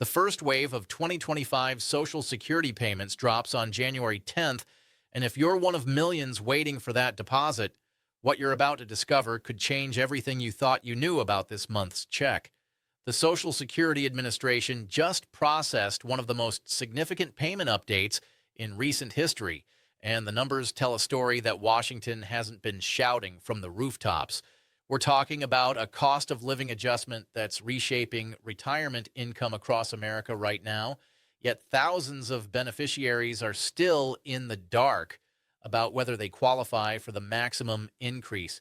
The first wave of 2025 Social Security payments drops on January 10th, and if you're one of millions waiting for that deposit, what you're about to discover could change everything you thought you knew about this month's check. The Social Security Administration just processed one of the most significant payment updates in recent history, and the numbers tell a story that Washington hasn't been shouting from the rooftops. We're talking about a cost of living adjustment that's reshaping retirement income across America right now, yet thousands of beneficiaries are still in the dark about whether they qualify for the maximum increase.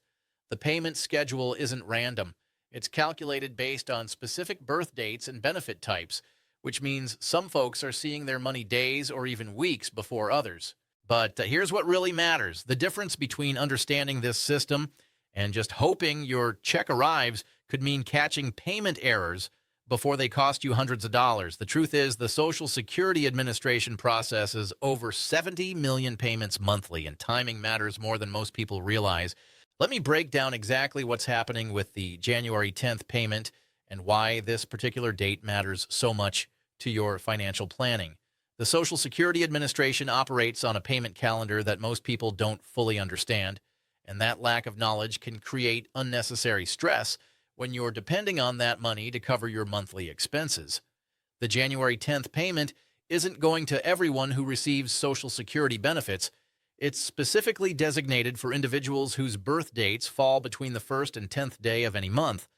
The payment schedule isn't random. It's calculated based on specific birth dates and benefit types, which means some folks are seeing their money days or even weeks before others. But here's what really matters. The difference between understanding this system and just hoping your check arrives could mean catching payment errors before they cost you hundreds of dollars. The truth is, the Social Security Administration processes over 70 million payments monthly, and timing matters more than most people realize. Let me break down exactly what's happening with the January 10th payment and why this particular date matters so much to your financial planning. The Social Security Administration operates on a payment calendar that most people don't fully understand, and that lack of knowledge can create unnecessary stress when you're depending on that money to cover your monthly expenses. The January 10th payment isn't going to everyone who receives Social Security benefits. It's specifically designated for individuals whose birth dates fall between the 1st and 10th day of any month.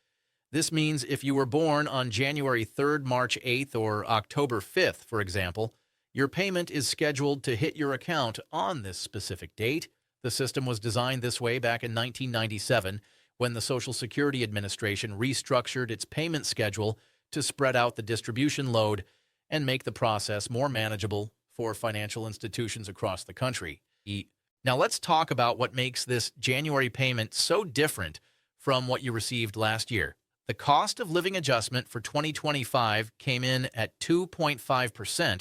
This means if you were born on January 3rd, March 8th, or October 5th, for example, your payment is scheduled to hit your account on this specific date. The system was designed this way back in 1997 when the Social Security Administration restructured its payment schedule to spread out the distribution load and make the process more manageable for financial institutions across the country. Now let's talk about what makes this January payment so different from what you received last year. The cost of living adjustment for 2025 came in at 2.5%,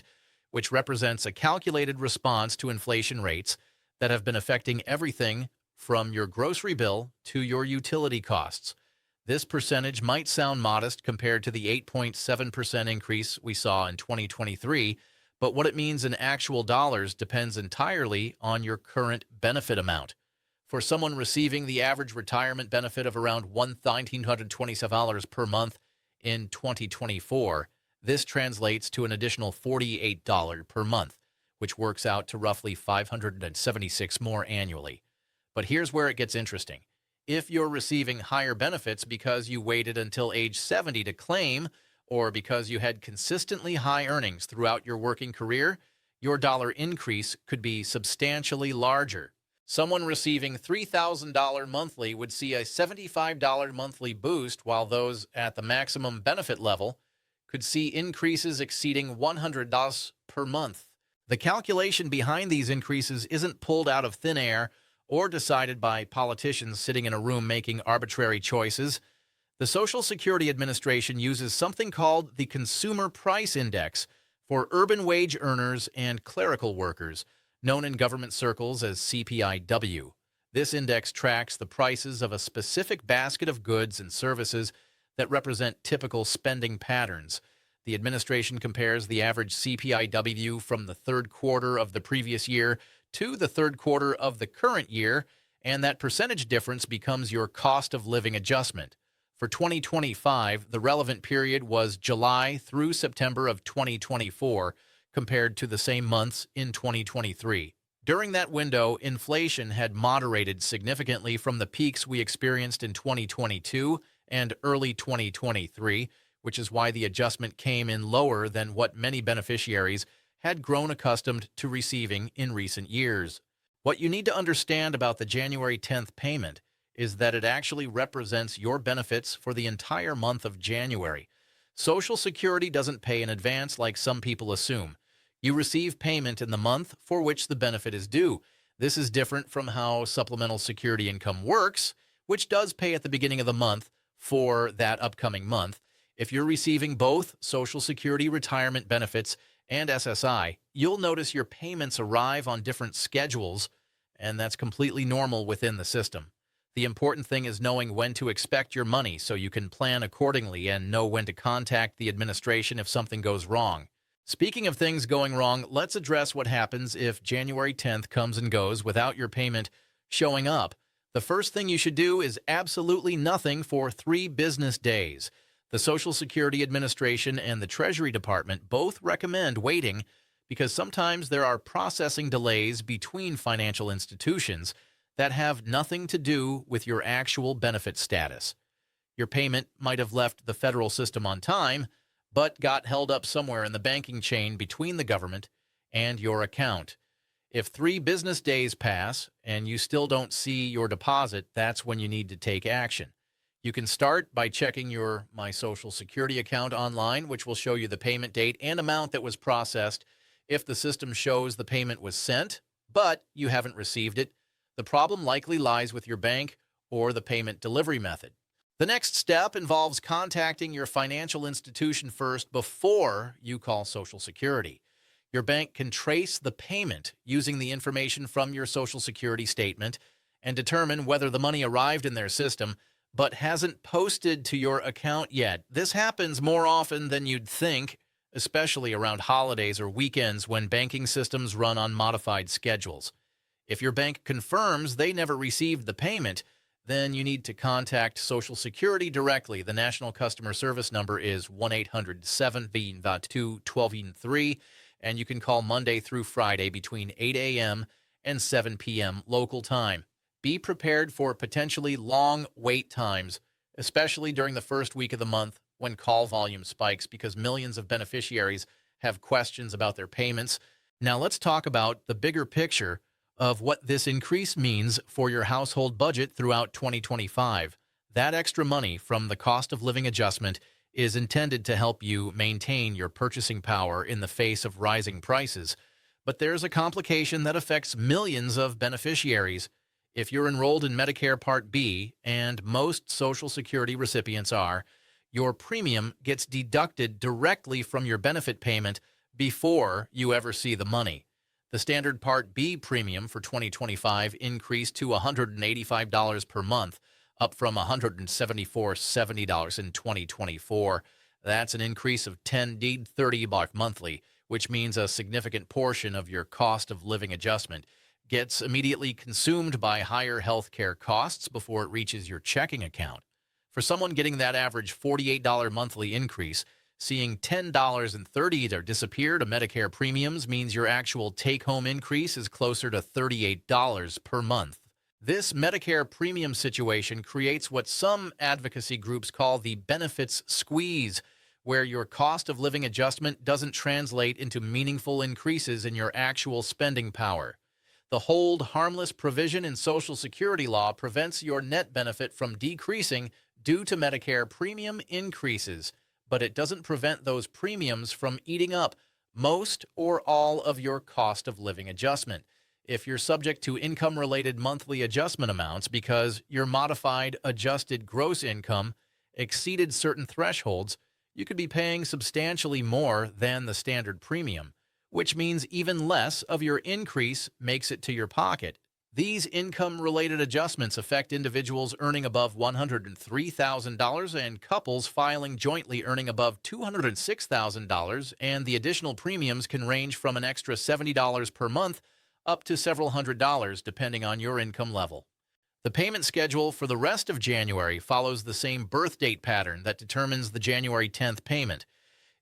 which represents a calculated response to inflation rates that have been affecting everything from your grocery bill to your utility costs. This percentage might sound modest compared to the 8.7% increase we saw in 2023, but what it means in actual dollars depends entirely on your current benefit amount. For someone receiving the average retirement benefit of around $1,927 per month in 2024, this translates to an additional $48 per month, which works out to roughly $576 more annually. But here's where it gets interesting. If you're receiving higher benefits because you waited until age 70 to claim, or because you had consistently high earnings throughout your working career, your dollar increase could be substantially larger. Someone receiving $3,000 monthly would see a $75 monthly boost, while those at the maximum benefit level could see increases exceeding $100 per month. The calculation behind these increases isn't pulled out of thin air or decided by politicians sitting in a room making arbitrary choices. The Social Security Administration uses something called the Consumer Price Index for urban wage earners and clerical workers, known in government circles as CPIW. This index tracks the prices of a specific basket of goods and services that represent typical spending patterns. The administration compares the average CPIW from the third quarter of the previous year to the third quarter of the current year, and that percentage difference becomes your cost of living adjustment. For 2025, the relevant period was July through September of 2024, compared to the same months in 2023. During that window, inflation had moderated significantly from the peaks we experienced in 2022 and early 2023, which is why the adjustment came in lower than what many beneficiaries had grown accustomed to receiving in recent years. What you need to understand about the January 10th payment is that it actually represents your benefits for the entire month of January. Social Security doesn't pay in advance like some people assume. You receive payment in the month for which the benefit is due. This is different from how supplemental security income works, which does pay at the beginning of the month for that upcoming month. If you're receiving both Social Security retirement benefits and SSI, you'll notice your payments arrive on different schedules, and that's completely normal within the system. The important thing is knowing when to expect your money so you can plan accordingly and know when to contact the administration if something goes wrong. Speaking of things going wrong, let's address what happens if January 10th comes and goes without your payment showing up. The first thing you should do is absolutely nothing for 3 business days. The Social Security Administration and the Treasury Department both recommend waiting because sometimes there are processing delays between financial institutions that have nothing to do with your actual benefit status. Your payment might have left the federal system on time, but got held up somewhere in the banking chain between the government and your account. If 3 business days pass and you still don't see your deposit, that's when you need to take action. You can start by checking your My Social Security account online, which will show you the payment date and amount that was processed. If the system shows the payment was sent, but you haven't received it, the problem likely lies with your bank or the payment delivery method. The next step involves contacting your financial institution first before you call Social Security. Your bank can trace the payment using the information from your Social Security statement and determine whether the money arrived in their system but hasn't posted to your account yet. This happens more often than you'd think, especially around holidays or weekends when banking systems run on modified schedules. If your bank confirms they never received the payment, then you need to contact Social Security directly. The national customer service number is 1-800-7-2-1203, and you can call Monday through Friday between 8 a.m. and 7 p.m. local time. Be prepared for potentially long wait times, especially during the first week of the month when call volume spikes because millions of beneficiaries have questions about their payments. Now let's talk about the bigger picture of what this increase means for your household budget throughout 2025. That extra money from the cost of living adjustment is intended to help you maintain your purchasing power in the face of rising prices. But there's a complication that affects millions of beneficiaries. If you're enrolled in Medicare Part B, and most Social Security recipients are, your premium gets deducted directly from your benefit payment before you ever see the money. The standard Part B premium for 2025 increased to $185 per month, up from $174.70 in 2024. That's an increase of $30 monthly, which means a significant portion of your cost of living adjustment gets immediately consumed by higher health care costs before it reaches your checking account. For someone getting that average $48 monthly increase, seeing $10.30 disappear to Medicare premiums means your actual take-home increase is closer to $38 per month. This Medicare premium situation creates what some advocacy groups call the benefits squeeze, where your cost of living adjustment doesn't translate into meaningful increases in your actual spending power. The hold harmless provision in Social Security law prevents your net benefit from decreasing due to Medicare premium increases, but it doesn't prevent those premiums from eating up most or all of your cost of living adjustment. If you're subject to income-related monthly adjustment amounts because your modified adjusted gross income exceeded certain thresholds, you could be paying substantially more than the standard premium, which means even less of your increase makes it to your pocket. These income-related adjustments affect individuals earning above $103,000 and couples filing jointly earning above $206,000, and the additional premiums can range from an extra $70 per month up to several $100s depending on your income level. The payment schedule for the rest of January follows the same birth date pattern that determines the January 10th payment.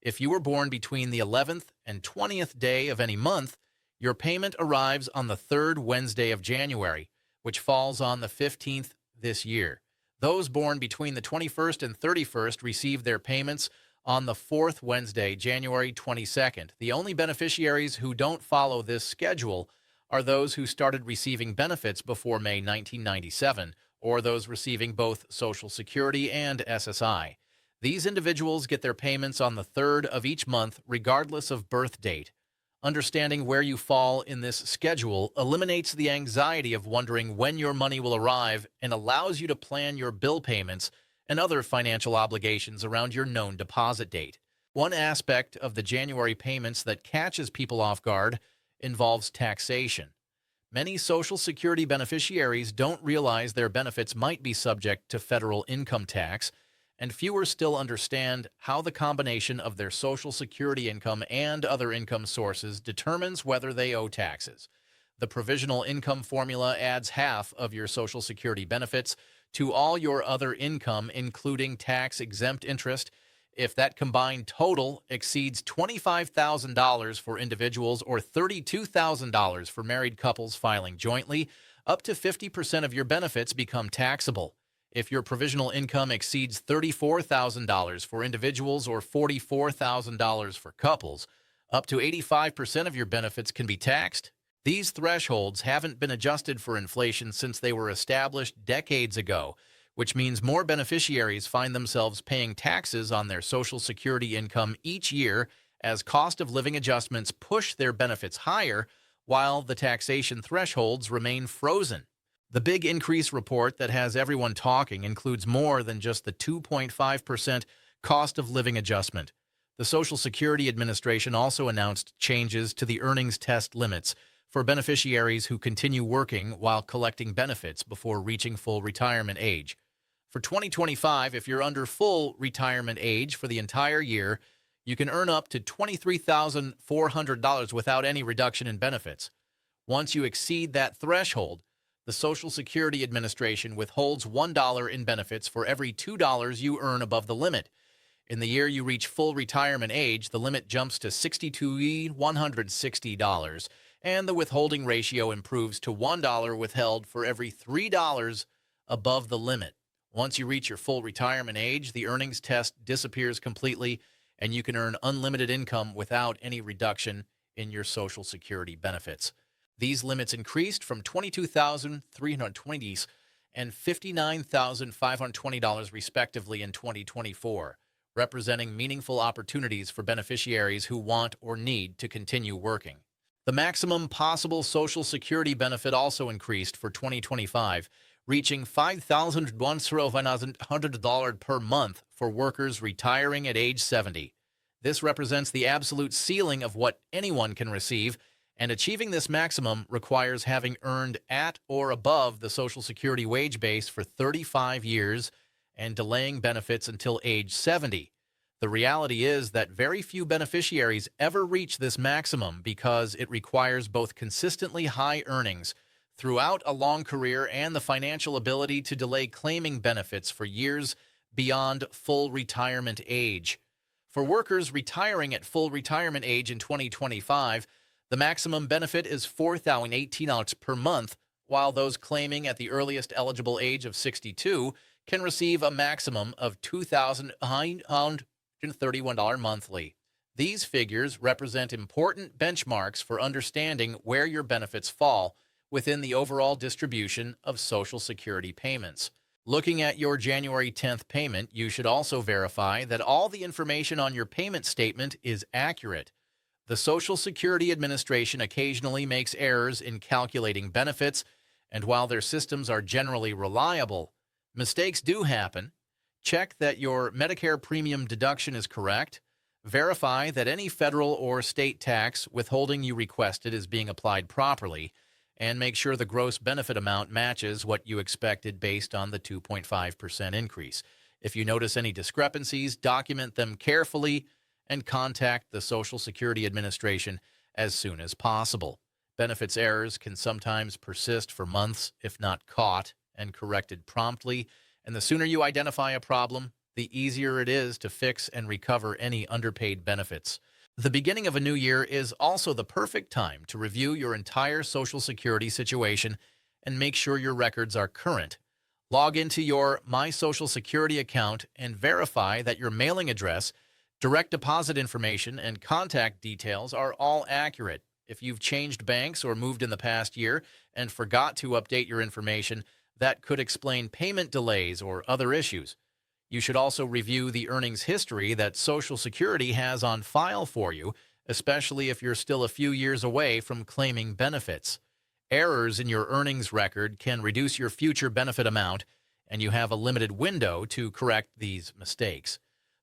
If you were born between the 11th and 20th day of any month, your payment arrives on the 3rd Wednesday of January, which falls on the 15th this year. Those born between the 21st and 31st receive their payments on the 4th Wednesday, January 22nd. The only beneficiaries who don't follow this schedule are those who started receiving benefits before May 1997, or those receiving both Social Security and SSI. These individuals get their payments on the 3rd of each month, regardless of birth date. Understanding where you fall in this schedule eliminates the anxiety of wondering when your money will arrive and allows you to plan your bill payments and other financial obligations around your known deposit date. One aspect of the January payments that catches people off guard involves taxation. Many Social Security beneficiaries don't realize their benefits might be subject to federal income tax, and fewer still understand how the combination of their Social Security income and other income sources determines whether they owe taxes. The provisional income formula adds half of your Social Security benefits to all your other income, including tax-exempt interest, if that combined total exceeds $25,000 for individuals or $32,000 for married couples filing jointly. Up to 50% of your benefits become taxable. If your provisional income exceeds $34,000 for individuals or $44,000 for couples, up to 85% of your benefits can be taxed. These thresholds haven't been adjusted for inflation since they were established decades ago, which means more beneficiaries find themselves paying taxes on their Social Security income each year as cost of living adjustments push their benefits higher while the taxation thresholds remain frozen. The big increase report that has everyone talking includes more than just the 2.5% cost of living adjustment. The Social Security Administration also announced changes to the earnings test limits for beneficiaries who continue working while collecting benefits before reaching full retirement age. For 2025, if you're under full retirement age for the entire year, you can earn up to $23,400 without any reduction in benefits. Once you exceed that threshold, the Social Security Administration withholds $1 in benefits for every $2 you earn above the limit. In the year you reach full retirement age, the limit jumps to $62,160, and the withholding ratio improves to $1 withheld for every $3 above the limit. Once you reach your full retirement age, the earnings test disappears completely, and you can earn unlimited income without any reduction in your Social Security benefits. These limits increased from $22,320 and $59,520 respectively in 2024, representing meaningful opportunities for beneficiaries who want or need to continue working. The maximum possible Social Security benefit also increased for 2025, reaching $5,100 per month for workers retiring at age 70. This represents the absolute ceiling of what anyone can receive, and achieving this maximum requires having earned at or above the Social Security wage base for 35 years and delaying benefits until age 70. The reality is that very few beneficiaries ever reach this maximum because it requires both consistently high earnings throughout a long career and the financial ability to delay claiming benefits for years beyond full retirement age. For workers retiring at full retirement age in 2025, the maximum benefit is $4,018 per month, while those claiming at the earliest eligible age of 62 can receive a maximum of $2,931 monthly. These figures represent important benchmarks for understanding where your benefits fall within the overall distribution of Social Security payments. Looking at your January 10th payment, you should also verify that all the information on your payment statement is accurate. The Social Security Administration occasionally makes errors in calculating benefits, and while their systems are generally reliable, mistakes do happen. Check that your Medicare premium deduction is correct. Verify that any federal or state tax withholding you requested is being applied properly, and make sure the gross benefit amount matches what you expected based on the 2.5% increase. If you notice any discrepancies, document them carefully and contact the Social Security Administration as soon as possible. Benefits errors can sometimes persist for months if not caught and corrected promptly, and the sooner you identify a problem, the easier it is to fix and recover any underpaid benefits. The beginning of a new year is also the perfect time to review your entire Social Security situation and make sure your records are current. Log into your My Social Security account and verify that your mailing address, direct deposit information, and contact details are all accurate. If you've changed banks or moved in the past year and forgot to update your information, that could explain payment delays or other issues. You should also review the earnings history that Social Security has on file for you, especially if you're still a few years away from claiming benefits. Errors in your earnings record can reduce your future benefit amount, and you have a limited window to correct these mistakes.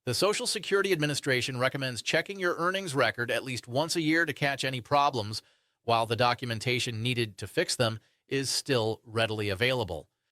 The Social Security Administration recommends checking your earnings record at least once a year to catch any problems, while the documentation needed to fix them is still readily available.